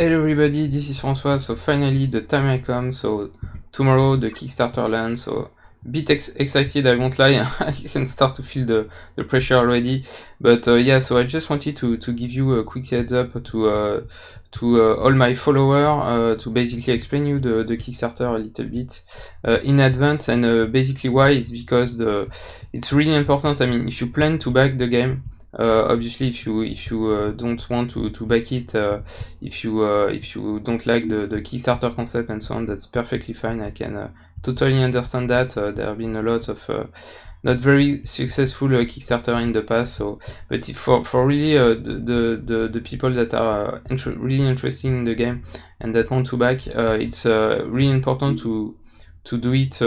Hello everybody, this is François. So finally the time has come. So tomorrow the Kickstarter lands. So bit excited, I won't lie. I can start to feel the pressure already. But yeah, so I just wanted to give you a quick heads up to all my followers to basically explain you the Kickstarter a little bit in advance, and basically why it's because it's really important. I mean, if you plan to back the game, obviously if you don't want to back it, if you don't like the Kickstarter concept and so on, that's perfectly fine. I can totally understand that. There have been a lot of not very successful Kickstarter in the past, so but for really the people that are really interested in the game and that want to back, it's really important to do it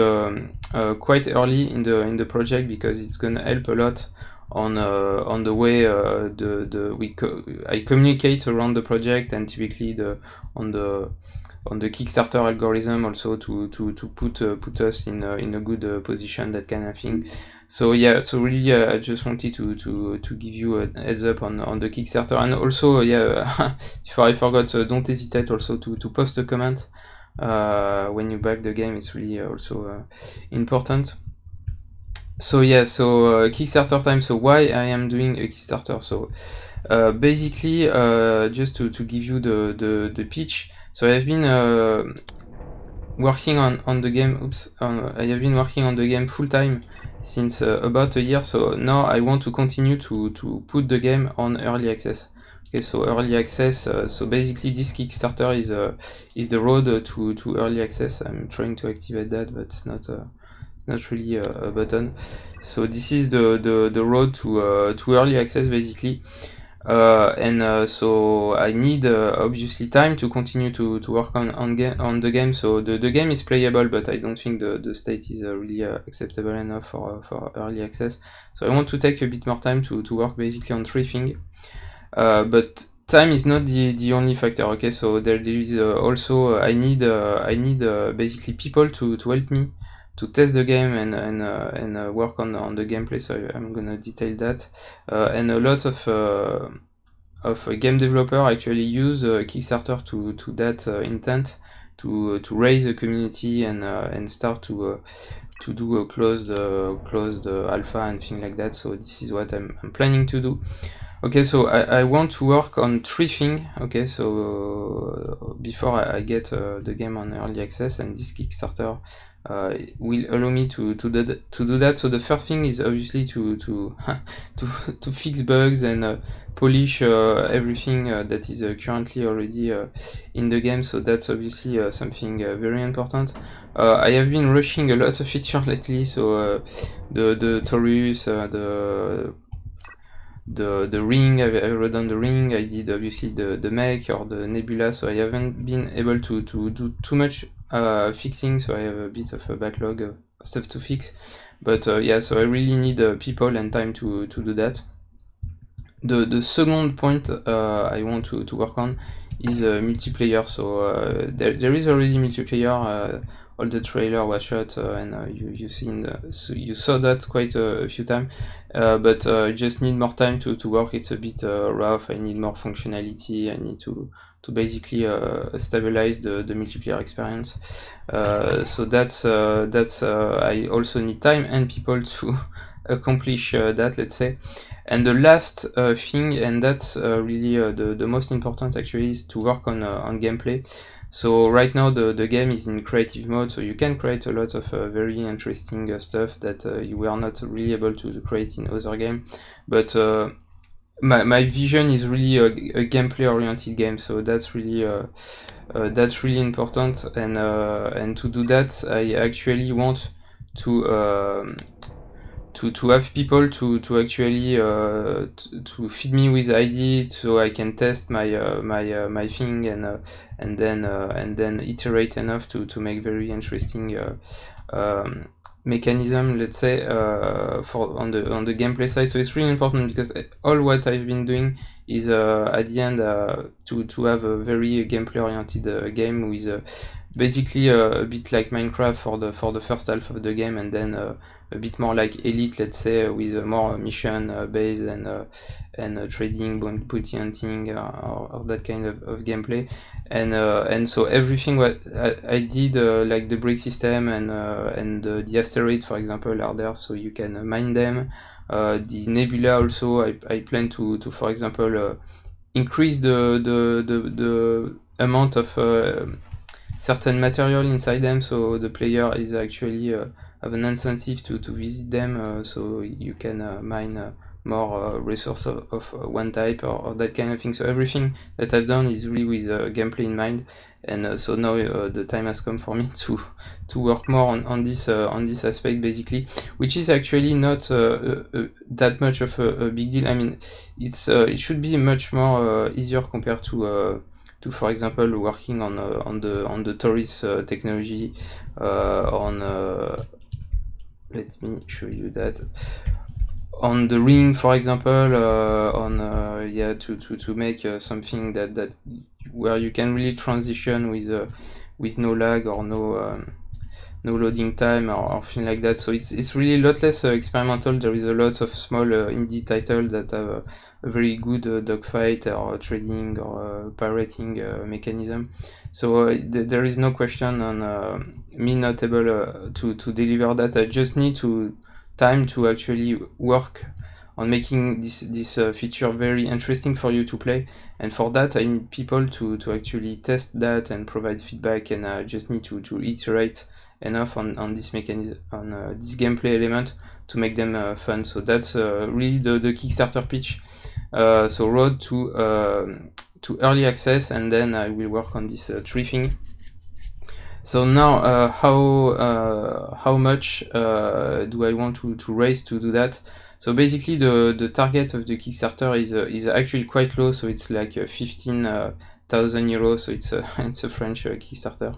quite early in the project, because it's gonna help a lot on the way I communicate around the project, and typically on the Kickstarter algorithm also to put us in a good position, that kind of thing. So yeah, so really I just wanted to give you a heads up on the Kickstarter, and also yeah, before I forgot, don't hesitate also to post a comment when you back the game. It's really also important. So yeah, so Kickstarter time. So why I am doing a Kickstarter? So basically, just to give you the pitch. So I have been working on the game. I have been working on the game full time since about a year. So now I want to continue to put the game on early access. Okay, so early access. So basically, this Kickstarter is the road to early access. I'm trying to activate that, but it's not really a button. So this is the road to early access basically, and so I need obviously time to continue to work on the game. So the game is playable, but I don't think the state is really acceptable enough for early access. So I want to take a bit more time to work basically on 3 things, but time is not the only factor. Okay, so there is also I need basically people to help me to test the game and work on the gameplay. So I'm gonna detail that, and a lot of game developer actually use Kickstarter to that intent, to raise a community and start to do a closed alpha and things like that. So this is what I'm planning to do. Okay, so I want to work on 3 things. Okay, so before I get the game on early access, and this Kickstarter will allow me to do that. So the first thing is obviously to fix bugs and polish everything that is currently already in the game. So that's obviously something very important. I have been rushing a lot of features lately. So the Taurus, the ring, I wrote on the ring. I did obviously the mech or the nebula. So I haven't been able to do too much fixing, so I have a bit of a backlog of stuff to fix. But yeah, so I really need people and time to do that. The second point I want to work on is multiplayer. So there is already multiplayer. All the trailer was shot, and you saw that quite a few times. But I just need more time to work. It's a bit rough. I need more functionality. I need to basically stabilize the multiplayer experience. So that's I also need time and people to accomplish that, let's say. And the last thing, and that's really the most important actually, is to work on gameplay. So right now the game is in creative mode, so you can create a lot of very interesting stuff that you were not really able to create in other games. But my vision is really a gameplay oriented game, so that's really important. And to do that, I actually want to have people to actually to feed me with ID, so I can test my thing and then iterate enough to make very interesting mechanism, let's say, for on the gameplay side. So it's really important, because all what I've been doing is at the end to have a very gameplay oriented game with basically a bit like Minecraft for the first half of the game, and then a bit more like Elite, let's say, with more mission based and trading, bounty hunting, or that kind of gameplay. And so everything what I did, like the brick system and the asteroid, for example, are there, so you can mine them. The nebula also, I plan to for example increase the amount of certain material inside them, so the player is actually have an incentive to visit them, so you can mine more resource of one type or that kind of thing. So everything that I've done is really with gameplay in mind, and so now the time has come for me to work more on this aspect, basically, which is actually not that much of a big deal. I mean, it should be much more easier compared to for example working on the Taurus technology, let me show you that, on the ring, for example, to make something that where you can really transition with no lag or no loading time or thing like that. So it's really a lot less experimental. There is a lot of small indie titles that have a very good dogfight or trading or pirating mechanism. So there is no question on me not able to deliver that. I just need time to actually work on making this feature very interesting for you to play, and for that I need people to actually test that and provide feedback, and I just need to iterate enough on this mechanism, on this gameplay element, to make them fun. So that's really the Kickstarter pitch. So road to early access, and then I will work on this tree thing. So now, how much do I want to raise to do that? So basically, the target of the Kickstarter is actually quite low. So it's like 15,000 euros. So it's a French Kickstarter,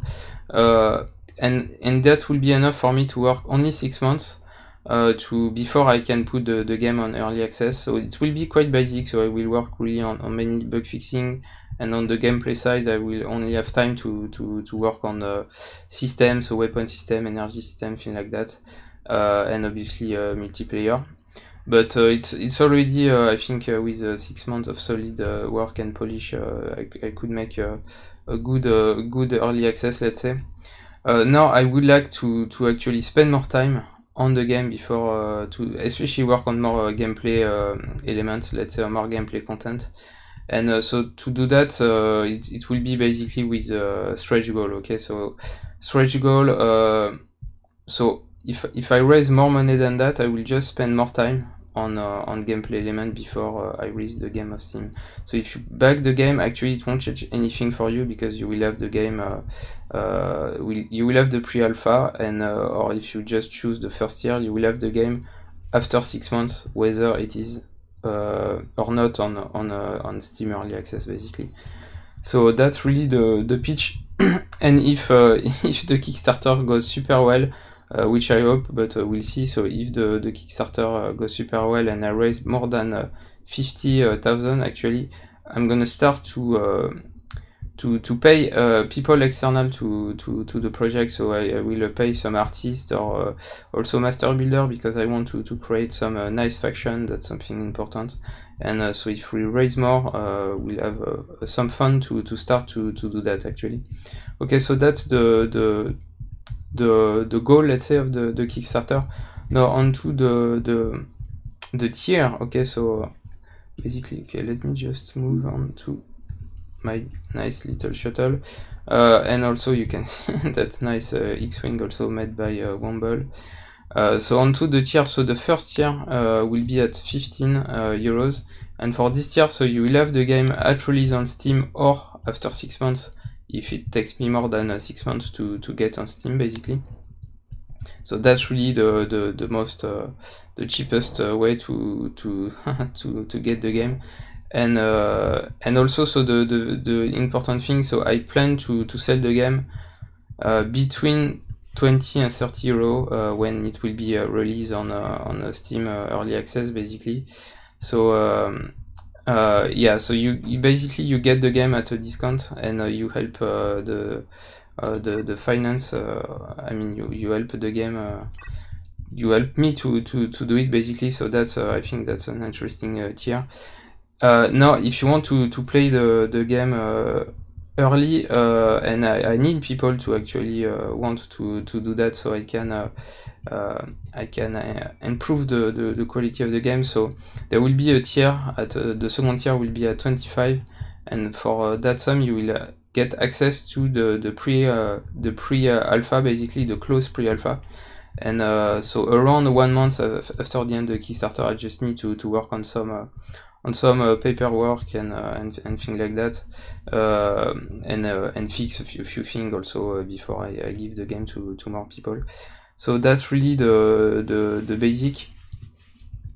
and that will be enough for me to work only 6 months before I can put the game on early access. So it will be quite basic. So I will work really on mainly bug fixing. And on the gameplay side, I will only have time to work on the system, so weapon system, energy system, things like that, and obviously multiplayer. But it's already, I think, with 6 months of solid work and polish, I could make a good early access, let's say. Now I would like to actually spend more time on the game before to especially work on more gameplay elements, let's say, more gameplay content. And so to do that, it will be basically with stretch goal. Okay, so stretch goal. So if I raise more money than that, I will just spend more time on gameplay element before I release the game of Steam. So if you back the game, actually it won't change anything for you, because you will have the game. You will have the pre-alpha, and or if you just choose the first year, you will have the game after 6 months, whether it is or not on Steam early access, basically. So that's really the pitch. And if the Kickstarter goes super well, which I hope, but we'll see. So if the Kickstarter goes super well and I raise more than 50,000, actually, I'm gonna start to pay people external to the project. So I will pay some artists or also master builder, because I want to create some nice faction. That's something important. And so if we raise more, we'll have some fun to start to do that, actually. Okay, so that's the goal, let's say, of the Kickstarter. Now onto the tier. Okay, so basically, okay, let me just move on to my nice little shuttle, and also you can see that nice X-Wing also made by Womble. So onto the tier. So the first tier will be at 15 euros, and for this tier, so you will have the game at release on Steam or after 6 months, if it takes me more than 6 months to get on Steam, basically. So that's really the most the cheapest way to get the game. And also, so the important thing, so I plan to sell the game between 20 and 30 euro when it will be released on Steam early access, basically. So yeah, so you basically you get the game at a discount, and you help the finance. I mean, you help the game. You help me to do it basically. So that's I think that's an interesting tier. Now, if you want to play the game early, and I need people to actually want to do that, so I can improve the quality of the game. So there will be a tier at the second tier will be at 25, and for that sum you will get access to the pre alpha, basically the closed pre alpha. And so around 1 month after the end of the Kickstarter, I just need to work on some paperwork and things like that, and fix a few things also before I give the game to more people. So that's really the basic,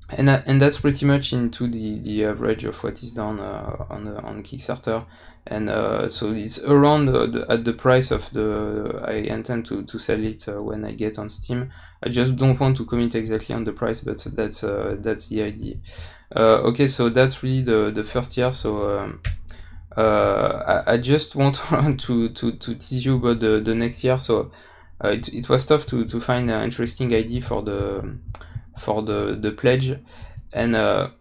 and that's pretty much into the average of what is done on Kickstarter. And so it's around at the price of I intend to sell it when I get on Steam. I just don't want to commit exactly on the price, but that's the idea. Okay, so that's really the first year. So I just want to tease you about the next year. So it was tough to find an interesting idea for the pledge, and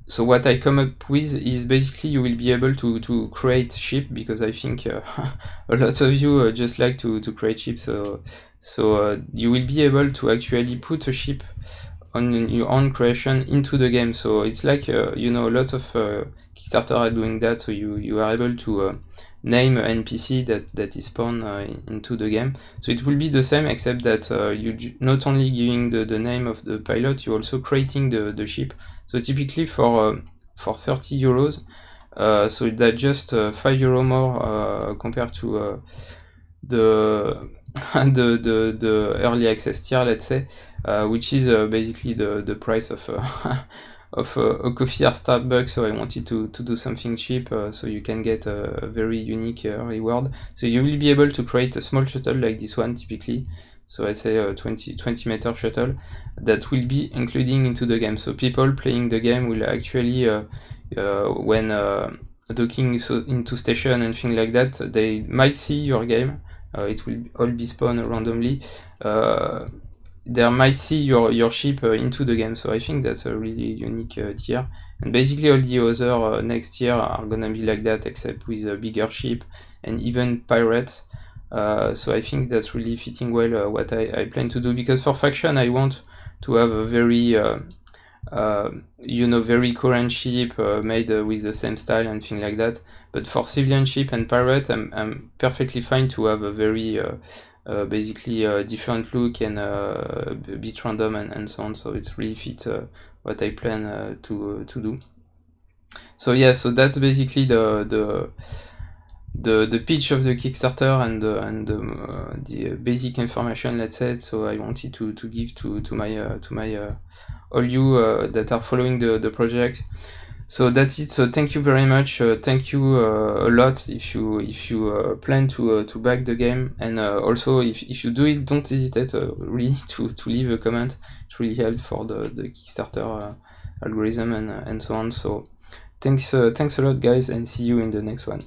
so what I come up with is basically you will be able to create ship, because I think a lot of you just like to create ships. So you will be able to actually put a ship on your own creation into the game. So it's like you know, a lot of Kickstarter are doing that. So you are able to name an NPC that is spawned into the game. So it will be the same, except that you not only giving the name of the pilot, you're also creating the ship. So typically for 30 euros, so that's just 5 euro more compared to the early access tier, let's say, which is basically the price of a coffee at Starbucks. So I wanted to do something cheap, so you can get a very unique reward. So you will be able to create a small shuttle like this one typically. So I say a 20 meter shuttle that will be including into the game. So people playing the game will actually, when docking into station and things like that, they might see your game. It will all be spawned randomly. They might see your ship into the game. So I think that's a really unique tier. And basically all the other next tier are gonna be like that, except with a bigger ship and even pirates. So I think that's really fitting well what I plan to do, because for faction I want to have a very you know, very current ship made with the same style and things like that. But for civilian ship and pirate, I'm perfectly fine to have a very basically different look and a bit random and so on. So it's really fit what I plan to do. So yeah, so that's basically the pitch of the Kickstarter and the basic information, let's say. So I wanted to give to my all you that are following the project. So that's it. So thank you very much. Thank you a lot if you plan to back the game, and also if you do it, don't hesitate really to leave a comment. It really helps for the Kickstarter algorithm and so on. So thanks a lot, guys, and see you in the next one.